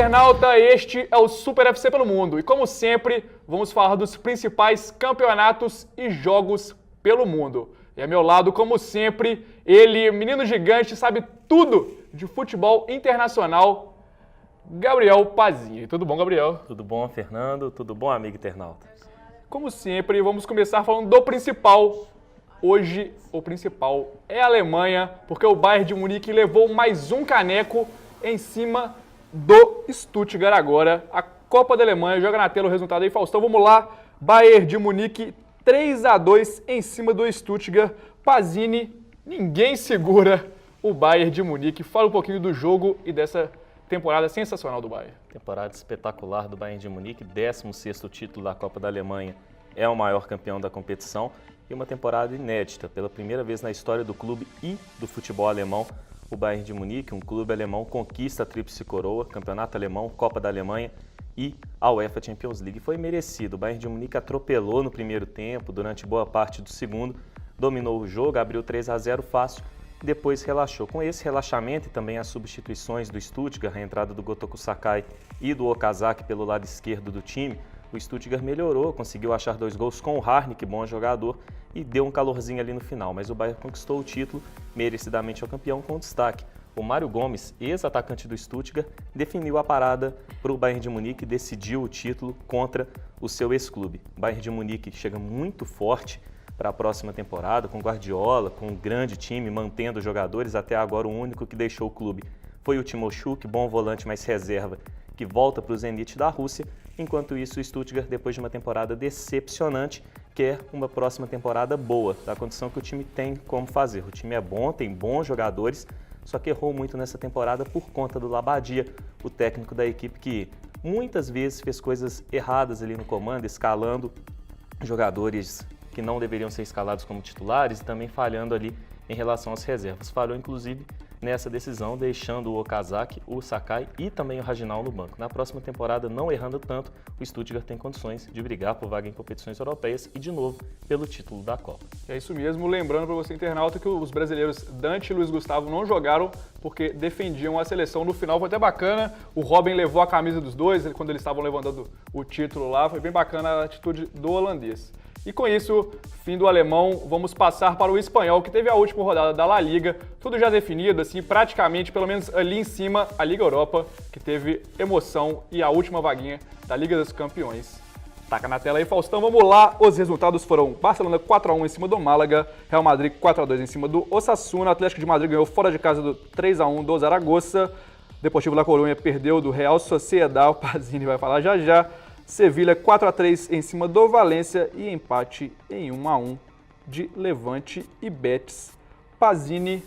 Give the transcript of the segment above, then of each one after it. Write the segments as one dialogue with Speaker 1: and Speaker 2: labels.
Speaker 1: internauta, este é o Super FC pelo Mundo e, como sempre, vamos falar dos principais campeonatos e jogos pelo mundo. E ao meu lado, como sempre, ele, menino gigante, sabe tudo de futebol internacional, Gabriel Pazini. Tudo bom, Gabriel?
Speaker 2: Tudo bom, Fernando? Tudo bom, amigo internauta?
Speaker 1: Como sempre, vamos começar falando do principal. Hoje, o principal é a Alemanha, porque o Bayern de Munique levou mais um caneco em cima do Stuttgart agora. A Copa da Alemanha, joga na tela o resultado aí, Faustão. Vamos lá, Bayern de Munique 3-2 em cima do Stuttgart. Pazini, ninguém segura o Bayern de Munique. Fala um pouquinho do jogo e dessa temporada sensacional do Bayern.
Speaker 2: Temporada espetacular do Bayern de Munique, 16º título da Copa da Alemanha, é o maior campeão da competição e uma temporada inédita, pela primeira vez na história do clube e do futebol alemão. O Bayern de Munique, um clube alemão, conquista a tríplice coroa, Campeonato Alemão, Copa da Alemanha e a UEFA Champions League. Foi merecido, o Bayern de Munique atropelou no primeiro tempo, durante boa parte do segundo, dominou o jogo, abriu 3-0 fácil, depois relaxou. Com esse relaxamento e também as substituições do Stuttgart, a entrada do Gotoku Sakai e do Okazaki pelo lado esquerdo do time, o Stuttgart melhorou, conseguiu achar 2 gols com o Harnik, bom jogador, e deu um calorzinho ali no final. Mas o Bayern conquistou o título, merecidamente é o campeão, com destaque. O Mário Gomes, ex-atacante do Stuttgart, definiu a parada para o Bayern de Munique e decidiu o título contra o seu ex-clube. O Bayern de Munique chega muito forte para a próxima temporada, com Guardiola, com um grande time, mantendo os jogadores. Até agora o único que deixou o clube foi o Timoshuk, bom volante, mas reserva, que volta para o Zenit da Rússia. Enquanto isso, o Stuttgart, depois de uma temporada decepcionante, quer uma próxima temporada boa, da condição que o time tem como fazer. O time é bom, tem bons jogadores, só que errou muito nessa temporada por conta do Labadia, o técnico da equipe que muitas vezes fez coisas erradas ali no comando, escalando jogadores que não deveriam ser escalados como titulares e também falhando ali em relação às reservas. Falhou, inclusive, nessa decisão, deixando o Okazaki, o Sakai e também o Raginal no banco. Na próxima temporada, não errando tanto, o Stuttgart tem condições de brigar por vaga em competições europeias e, de novo, pelo título da Copa.
Speaker 1: É isso mesmo, lembrando para você, internauta, que os brasileiros Dante e Luiz Gustavo não jogaram porque defendiam a seleção. No final foi até bacana, o Robin levou a camisa dos dois, quando eles estavam levantando o título lá, foi bem bacana a atitude do holandês. E com isso, fim do alemão, vamos passar para o espanhol, que teve a última rodada da La Liga, tudo já definido, assim, praticamente, pelo menos ali em cima, a Liga Europa, que teve emoção, e a última vaguinha da Liga dos Campeões. Taca na tela aí, Faustão, vamos lá. Os resultados foram Barcelona 4-1 em cima do Málaga, Real Madrid 4-2 em cima do Osasuna, Atlético de Madrid ganhou fora de casa do 3-1 do Zaragoza, Deportivo La Coruña perdeu do Real Sociedad, o Pazini vai falar já já, Sevilha 4-3 em cima do Valência e empate em 1-1 de Levante e Betis. Pazini,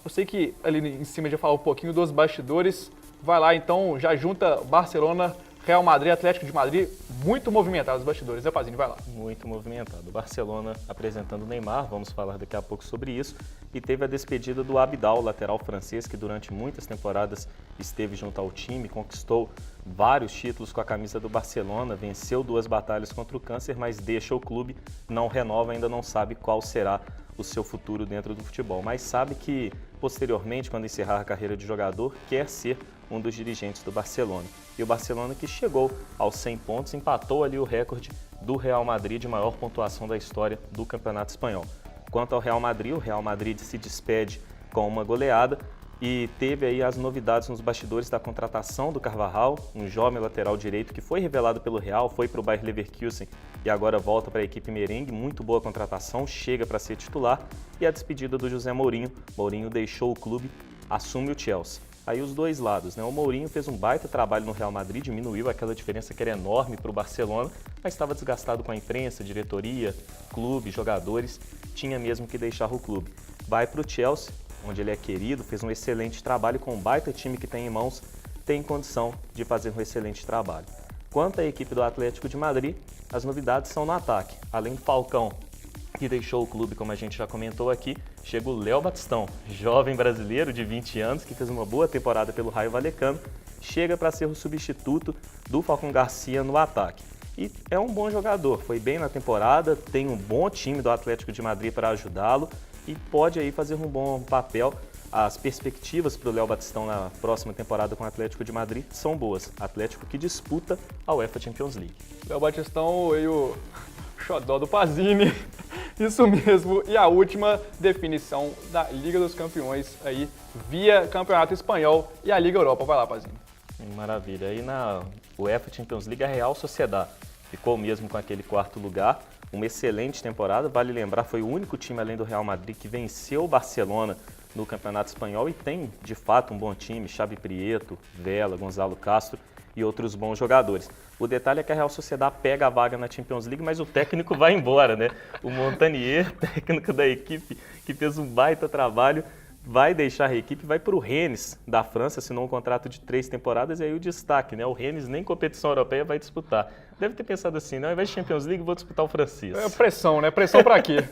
Speaker 1: eu sei que ali em cima já falou um pouquinho dos bastidores, vai lá então, já junta Barcelona, Real Madrid, Atlético de Madrid, muito movimentado os bastidores, né, Pazini? Vai lá.
Speaker 2: Muito movimentado. O Barcelona apresentando o Neymar, vamos falar daqui a pouco sobre isso, e teve a despedida do Abidal, lateral francês, que durante muitas temporadas esteve junto ao time, conquistou vários títulos com a camisa do Barcelona, venceu 2 batalhas contra o câncer, mas deixa o clube, não renova, ainda não sabe qual será o seu futuro dentro do futebol, mas sabe que posteriormente, quando encerrar a carreira de jogador, quer ser um dos dirigentes do Barcelona. E o Barcelona, que chegou aos 100 pontos, empatou ali o recorde do Real Madrid de maior pontuação da história do Campeonato Espanhol. Quanto ao Real Madrid, o Real Madrid se despede com uma goleada e teve aí as novidades nos bastidores da contratação do Carvajal, um jovem lateral direito que foi revelado pelo Real, foi para o Bayer Leverkusen e agora volta para a equipe merengue. Muito boa contratação, chega para ser titular, e a despedida do José Mourinho. Mourinho deixou o clube, assume o Chelsea. Aí os dois lados, né? O Mourinho fez um baita trabalho no Real Madrid, diminuiu aquela diferença que era enorme para o Barcelona, mas estava desgastado com a imprensa, diretoria, clube, jogadores, tinha mesmo que deixar o clube. Vai para o Chelsea, onde ele é querido, fez um excelente trabalho com um baita time que tem em mãos, tem condição de fazer um excelente trabalho. Quanto à equipe do Atlético de Madrid, as novidades são no ataque. Além do Falcão, que deixou o clube, como a gente já comentou aqui, chega o Léo Batistão, jovem brasileiro de 20 anos, que fez uma boa temporada pelo Raio Vallecano, chega para ser o substituto do Falcão Garcia no ataque. E é um bom jogador, foi bem na temporada, tem um bom time do Atlético de Madrid para ajudá-lo e pode aí fazer um bom papel as perspectivas para o Léo Batistão na próxima temporada com o Atlético de Madrid são boas. Atlético que disputa a UEFA Champions League.
Speaker 1: Léo Batistão e o xodó do Pazini. Isso mesmo. E a última definição da Liga dos Campeões aí via Campeonato Espanhol e a Liga Europa. Vai lá, Pazini.
Speaker 2: Maravilha. Aí na UEFA Champions League, a Real Sociedad ficou mesmo com aquele quarto lugar. Uma excelente temporada. Vale lembrar, foi o único time além do Real Madrid que venceu o Barcelona no Campeonato Espanhol e tem, de fato, um bom time. Xavi Prieto, Vela, Gonzalo Castro e outros bons jogadores. O detalhe é que a Real Sociedad pega a vaga na Champions League, mas o técnico vai embora, né? O Montanier, técnico da equipe, que fez um baita trabalho, vai deixar a equipe, vai para o Rennes da França, assinou um contrato de 3 temporadas, e aí o destaque, né? O Rennes nem competição europeia vai disputar. Deve ter pensado assim, não, ao invés de Champions League, vou disputar o francês.
Speaker 1: É pressão, né? Pressão para quê?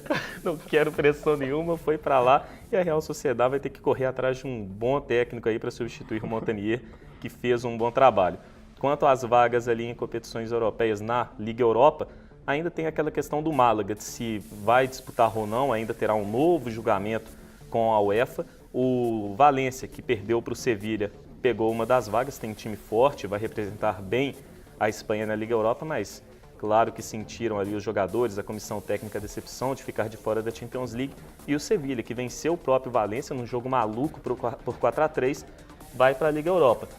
Speaker 2: Não quero pressão nenhuma, foi para lá, e a Real Sociedad vai ter que correr atrás de um bom técnico aí para substituir o Montanier, que fez um bom trabalho. Quanto às vagas ali em competições europeias na Liga Europa, ainda tem aquela questão do Málaga, de se vai disputar ou não, ainda terá um novo julgamento com a UEFA. O Valência, que perdeu para o Sevilha, pegou uma das vagas, tem um time forte, vai representar bem a Espanha na Liga Europa, mas claro que sentiram ali os jogadores, a comissão técnica, a decepção de ficar de fora da Champions League. E o Sevilha, que venceu o próprio Valência num jogo maluco por 4-3, vai para a Liga Europa.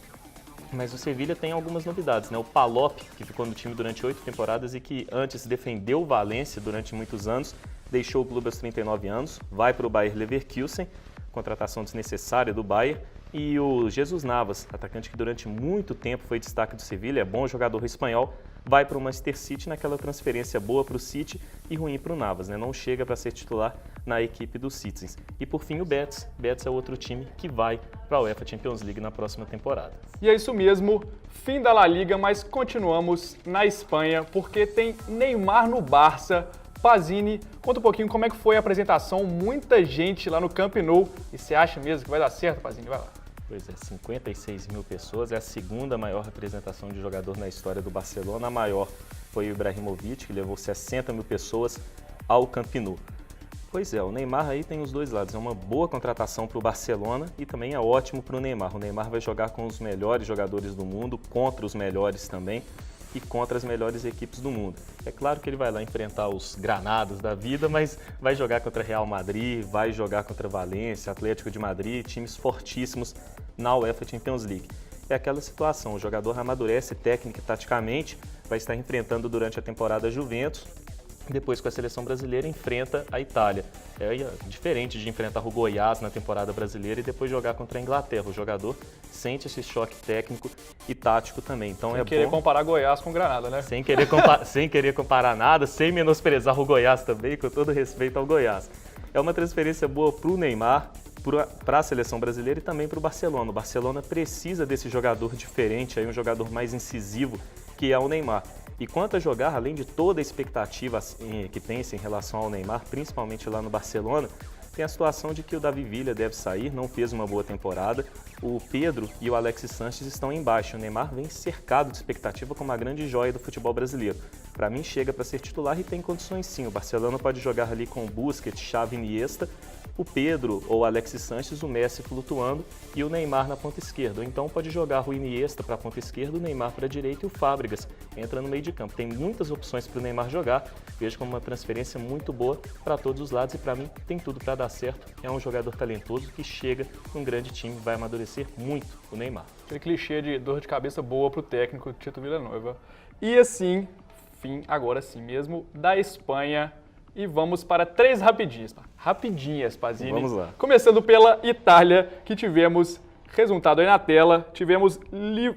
Speaker 2: Mas o Sevilha tem algumas novidades, né? O Palop, que ficou no time durante 8 temporadas e que antes defendeu o Valência durante muitos anos, deixou o clube aos 39 anos, vai para o Bayer Leverkusen, contratação desnecessária do Bayer. E o Jesus Navas, atacante que durante muito tempo foi destaque do Sevilha, é bom jogador espanhol, vai para o Manchester City naquela transferência boa para o City e ruim para o Navas, né? Não chega para ser titular na equipe dos Citizens. E por fim o Betis. Betis é outro time que vai para a UEFA Champions League na próxima temporada.
Speaker 1: E é isso mesmo, fim da La Liga, mas continuamos na Espanha, porque tem Neymar no Barça. Pazini, conta um pouquinho como é que foi a apresentação, muita gente lá no Camp Nou. E você acha mesmo que vai dar certo, Pazini? Vai lá.
Speaker 2: Pois é, 56 mil pessoas, é a segunda maior representação de jogador na história do Barcelona. A maior foi o Ibrahimovic, que levou 60 mil pessoas ao Camp Nou. Pois é, o Neymar aí tem os dois lados, é uma boa contratação para o Barcelona e também é ótimo para o Neymar. O Neymar vai jogar com os melhores jogadores do mundo, contra os melhores também e contra as melhores equipes do mundo. É claro que ele vai lá enfrentar os granados da vida, mas vai jogar contra Real Madrid, vai jogar contra Valência, Atlético de Madrid, times fortíssimos na UEFA Champions League. É aquela situação, o jogador amadurece técnica e taticamente, vai estar enfrentando durante a temporada a Juventus, depois com a seleção brasileira enfrenta a Itália. É diferente de enfrentar o Goiás na temporada brasileira e depois jogar contra a Inglaterra. O jogador sente esse choque técnico e tático também. Então
Speaker 1: sem querer comparar Goiás com Granada, né?
Speaker 2: Sem querer comparar nada, sem menosprezar o Goiás também, com todo respeito ao Goiás. É uma transferência boa para o Neymar, para a seleção brasileira e também para o Barcelona. O Barcelona precisa desse jogador diferente, aí um jogador mais incisivo, que é o Neymar. E quanto a jogar, além de toda a expectativa que tem-se em relação ao Neymar, principalmente lá no Barcelona, tem a situação de que o David Villa deve sair, não fez uma boa temporada. O Pedro e o Alexis Sánchez estão embaixo. O Neymar vem cercado de expectativa como uma grande joia do futebol brasileiro. Para mim, chega para ser titular e tem condições sim. O Barcelona pode jogar ali com o Busquets, Xavi, Iniesta, o Pedro ou o Alexis Sánchez, o Messi flutuando e o Neymar na ponta esquerda. Ou então pode jogar o Iniesta para a ponta esquerda, o Neymar para a direita e o Fábregas entra no meio de campo. Tem muitas opções para o Neymar jogar. Vejo como uma transferência muito boa para todos os lados e para mim tem tudo para dar certo. É um jogador talentoso que chega num grande time, vai amadurecer muito o Neymar.
Speaker 1: Aquele clichê de dor de cabeça boa para o técnico Tito Vilanova. E assim, fim agora sim mesmo da Espanha. E vamos para 3 rapidinhas, Pazini.
Speaker 2: Vamos lá.
Speaker 1: Começando pela Itália, que tivemos resultado aí na tela. Tivemos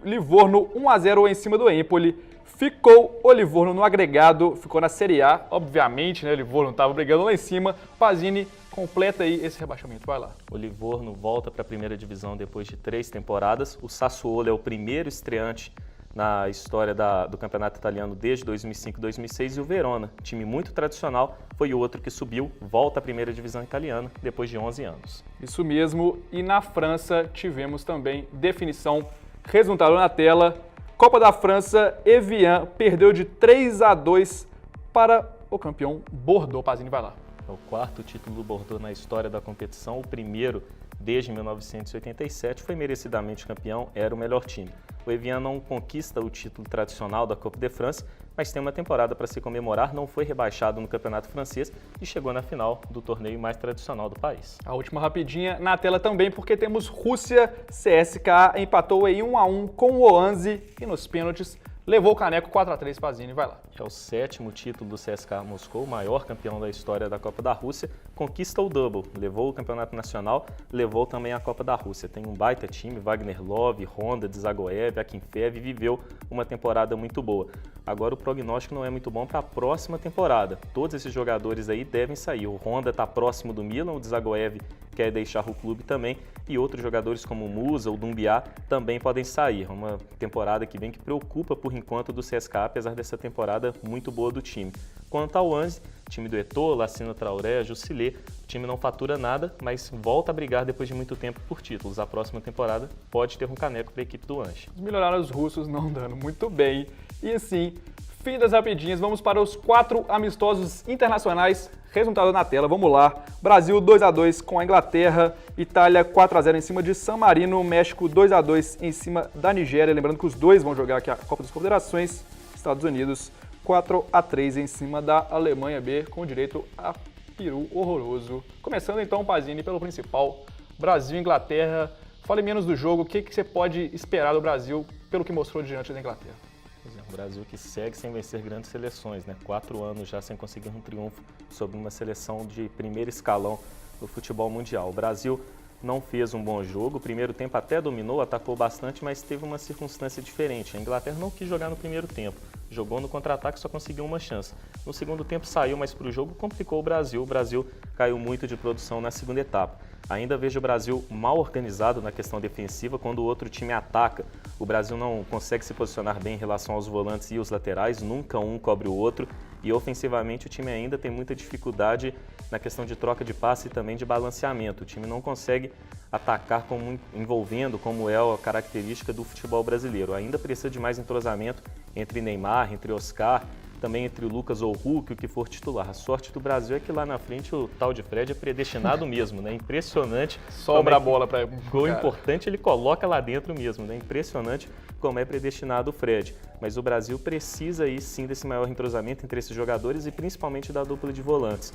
Speaker 1: Livorno 1-0 em cima do Empoli. Ficou o Livorno no agregado, ficou na Série A. Obviamente, né, o Livorno estava brigando lá em cima. Pazini, completa aí esse rebaixamento, vai lá.
Speaker 2: O Livorno volta para a primeira divisão depois de 3 temporadas. O Sassuolo é o primeiro estreante na história do campeonato italiano desde 2005-2006 e o Verona, time muito tradicional, foi o outro que subiu, volta à primeira divisão italiana depois de 11 anos.
Speaker 1: Isso mesmo, e na França tivemos também definição, resultado na tela, Copa da França, Evian perdeu de 3-2 para o campeão Bordeaux. Pazini, vai lá.
Speaker 2: É o 4º título do Bordeaux na história da competição, o primeiro desde 1987, foi merecidamente campeão, era o melhor time. O Evian não conquista o título tradicional da Coupe de France, mas tem uma temporada para se comemorar, não foi rebaixado no campeonato francês e chegou na final do torneio mais tradicional do país.
Speaker 1: A última rapidinha na tela também, porque temos Rússia, CSKA empatou em 1-1 com o Oanzi e nos pênaltis levou o caneco 4-3, Pazini, vai lá.
Speaker 2: É o 7º título do CSKA Moscou, o maior campeão da história da Copa da Rússia, conquista o double, levou o campeonato nacional, levou também a Copa da Rússia. Tem um baita time, Wagner Love, Honda, Dzagoev, Akinfeev, viveu uma temporada muito boa. Agora o prognóstico não é muito bom para a próxima temporada. Todos esses jogadores aí devem sair. O Honda está próximo do Milan, o Dzagoev quer deixar o clube também, e outros jogadores como o Musa ou Dumbiá também podem sair. Uma temporada que vem que preocupa por enquanto do CSKA, apesar dessa temporada muito boa do time. Quanto ao Oanzi, time do Eto'o, Lassina Traoré, Jusilé, o time não fatura nada, mas volta a brigar depois de muito tempo por títulos. A próxima temporada pode ter um caneco para a equipe do Ange.
Speaker 1: Melhoraram os russos não dando muito bem. E assim, fim das rapidinhas, vamos para os 4 amistosos internacionais. Resultado na tela, vamos lá. Brasil 2-2 com a Inglaterra, Itália 4-0 em cima de San Marino, México 2-2 em cima da Nigéria. Lembrando que os dois vão jogar aqui a Copa das Confederações. Estados Unidos 4-3 em cima da Alemanha B, com direito a peru horroroso. Começando então, Pazini, pelo principal, Brasil e Inglaterra. Fale menos do jogo, o que você pode esperar do Brasil pelo que mostrou diante da Inglaterra?
Speaker 2: O Brasil que segue sem vencer grandes seleções, né? 4 anos já sem conseguir um triunfo sobre uma seleção de primeiro escalão do futebol mundial. O Brasil não fez um bom jogo, o primeiro tempo até dominou, atacou bastante, mas teve uma circunstância diferente. A Inglaterra não quis jogar no primeiro tempo, jogou no contra-ataque e só conseguiu uma chance. No segundo tempo saiu, mas para o jogo complicou o Brasil caiu muito de produção na segunda etapa. Ainda vejo o Brasil mal organizado na questão defensiva quando o outro time ataca. O Brasil não consegue se posicionar bem em relação aos volantes e os laterais, nunca um cobre o outro. E ofensivamente o time ainda tem muita dificuldade na questão de troca de passe e também de balanceamento. O time não consegue atacar envolvendo, como é a característica do futebol brasileiro. Ainda precisa de mais entrosamento entre Neymar, entre Oscar, também entre o Lucas ou o Hulk, o que for titular. A sorte do Brasil é que lá na frente o tal de Fred é predestinado mesmo, né? Impressionante.
Speaker 1: Sobra a bola para
Speaker 2: gol importante ele coloca lá dentro mesmo, né? Impressionante como é predestinado o Fred. Mas o Brasil precisa aí sim desse maior entrosamento entre esses jogadores e principalmente da dupla de volantes.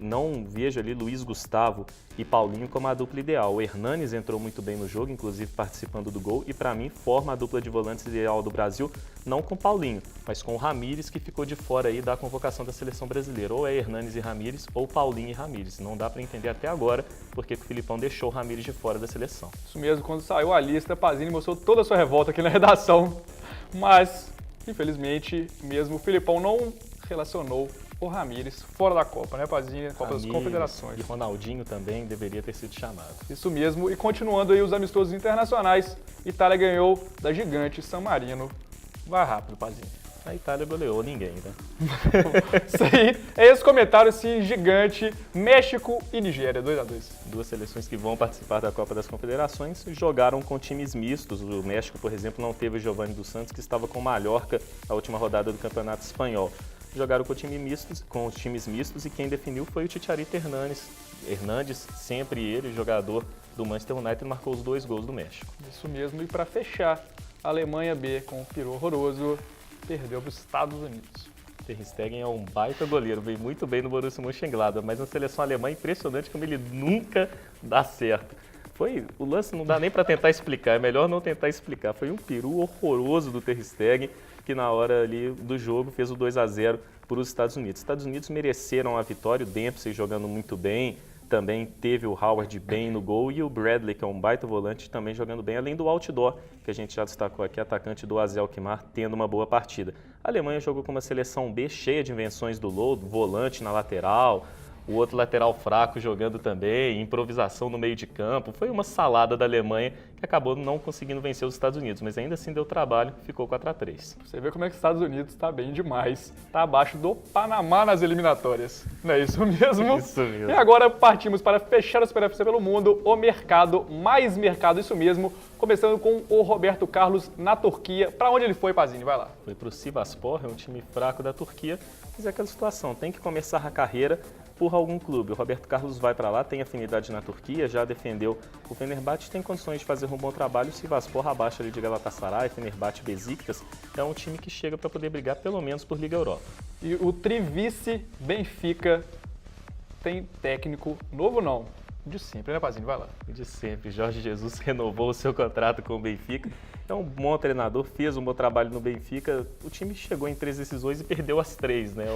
Speaker 2: Não vejo ali Luiz Gustavo e Paulinho como a dupla ideal. O Hernanes entrou muito bem no jogo, inclusive participando do gol, e para mim forma a dupla de volantes ideal do Brasil, não com Paulinho, mas com o Ramires, que ficou de fora aí da convocação da seleção brasileira. Ou é Hernanes e Ramires, ou Paulinho e Ramires. Não dá para entender até agora porque o Filipão deixou o Ramires de fora da seleção.
Speaker 1: Isso mesmo, quando saiu a lista, Pazini mostrou toda a sua revolta aqui na redação, mas infelizmente mesmo o Filipão não relacionou o Ramires fora da Copa, né, Pazini? Copa das Confederações.
Speaker 2: E Ronaldinho também deveria ter sido chamado.
Speaker 1: Isso mesmo. E continuando aí os amistosos internacionais, Itália ganhou da gigante San Marino. Vai rápido, Pazini.
Speaker 2: A Itália goleou ninguém, né?
Speaker 1: Isso aí. É esse comentário, sim, gigante. México e Nigéria, 2-2.
Speaker 2: Duas seleções que vão participar da Copa das Confederações jogaram com times mistos. O México, por exemplo, não teve o Giovanni dos Santos, que estava com o Mallorca na última rodada do Campeonato Espanhol. Jogaram com os times mistos e quem definiu foi o Chicharito Hernández, sempre ele, jogador do Manchester United, marcou os 2 gols do México.
Speaker 1: Isso mesmo, e para fechar, a Alemanha B com o peru horroroso, perdeu para os Estados Unidos.
Speaker 2: Ter Stegen é um baita goleiro, veio muito bem no Borussia Mönchengladbach, mas na seleção alemã é impressionante como ele nunca dá certo. O lance não dá nem para tentar explicar, é melhor não tentar explicar. Foi um peru horroroso do Ter Stegen, que na hora ali do jogo fez o 2-0 para os Estados Unidos. Os Estados Unidos mereceram a vitória, o Dempsey jogando muito bem, também teve o Howard bem no gol e o Bradley, que é um baita volante, também jogando bem, além do Outdoor, que a gente já destacou aqui, atacante do AZ Alkmaar, tendo uma boa partida. A Alemanha jogou com uma seleção B cheia de invenções do Lodo, volante na lateral, o outro lateral fraco jogando também, improvisação no meio de campo. Foi uma salada da Alemanha que acabou não conseguindo vencer os Estados Unidos, mas ainda assim deu trabalho, ficou 4-3.
Speaker 1: Você vê como é que os Estados Unidos está bem demais. Está abaixo do Panamá nas eliminatórias. Não é isso mesmo?
Speaker 2: Isso mesmo.
Speaker 1: E agora partimos para fechar a Super FC pelo mundo, o mercado, mais mercado, isso mesmo. Começando com o Roberto Carlos na Turquia. Para onde ele foi, Pazini? Vai lá.
Speaker 2: Foi para o Sivasspor, é um time fraco da Turquia. Mas é aquela situação, tem que começar a carreira por algum clube. O Roberto Carlos vai para lá, tem afinidade na Turquia, já defendeu o Fenerbahçe, tem condições de fazer um bom trabalho. Se Vaspor abaixo ali de Galatasaray, Fenerbahçe, Besiktas, é um time que chega para poder brigar pelo menos por Liga Europa.
Speaker 1: E o trivice Benfica tem técnico novo não? De sempre, né, Pazini? Vai lá.
Speaker 2: De sempre. Jorge Jesus renovou o seu contrato com o Benfica. É um bom treinador, fez um bom trabalho no Benfica. O time chegou em 3 decisões e perdeu as 3, né?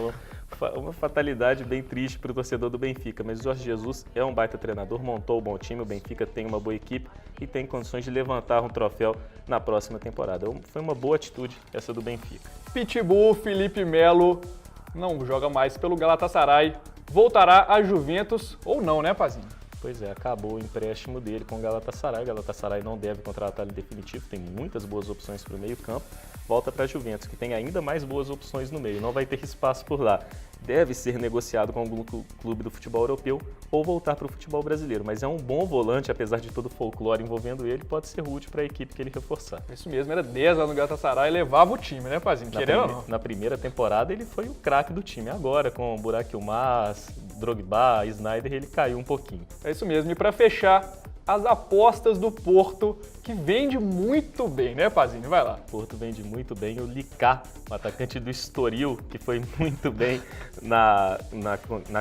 Speaker 2: Uma fatalidade bem triste para o torcedor do Benfica. Mas o Jorge Jesus é um baita treinador, montou um bom time. O Benfica tem uma boa equipe e tem condições de levantar um troféu na próxima temporada. Foi uma boa atitude essa do Benfica.
Speaker 1: Pitbull, Felipe Melo, não joga mais pelo Galatasaray. Voltará a Juventus ou não, né, Pazini?
Speaker 2: Pois é, acabou o empréstimo dele com o Galatasaray. O Galatasaray não deve contratar ele definitivo, tem muitas boas opções para o meio-campo. Volta para a Juventus, que tem ainda mais boas opções no meio, não vai ter espaço por lá. Deve ser negociado com algum clube do futebol europeu ou voltar para o futebol brasileiro. Mas é um bom volante, apesar de todo o folclore envolvendo ele, pode ser útil para a equipe que ele reforçar.
Speaker 1: Isso mesmo, era 10 lá no Galatasaray e levava o time, né, Pazinho? Querendo ou não?
Speaker 2: Na primeira temporada ele foi o craque do time. Agora, com Burak Yılmaz, Drogba, Sneijder, ele caiu um pouquinho.
Speaker 1: É isso mesmo. E para fechar, as apostas do Porto, que vende muito bem, né, Pazini? Vai lá.
Speaker 2: O Porto vende muito bem. O Licá, o atacante do Estoril, que foi muito bem na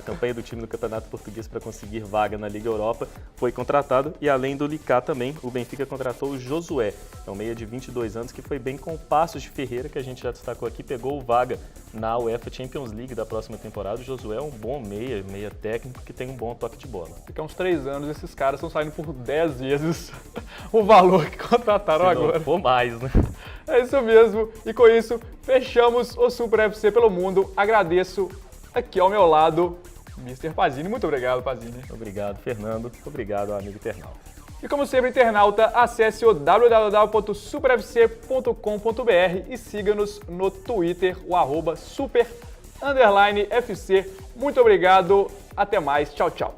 Speaker 2: campanha do time do Campeonato Português para conseguir vaga na Liga Europa, foi contratado. E além do Licá também, o Benfica contratou o Josué, é um meia de 22 anos, que foi bem com o Passos de Ferreira, que a gente já destacou aqui, pegou vaga na UEFA Champions League da próxima temporada. O Josué é um bom meia técnico, que tem um bom toque de bola.
Speaker 1: Fica uns 3 anos, esses caras estão saindo por 10 vezes o valor que contrataram agora.
Speaker 2: Ou mais, né?
Speaker 1: É isso mesmo. E com isso, fechamos o Super FC pelo Mundo. Agradeço aqui ao meu lado, Mr. Pazini. Muito obrigado, Pazini.
Speaker 2: Obrigado, Fernando. Obrigado, amigo internauta.
Speaker 1: E como sempre, internauta, acesse o www.superfc.com.br e siga-nos no Twitter, o @super_FC. Muito obrigado. Até mais. Tchau, tchau.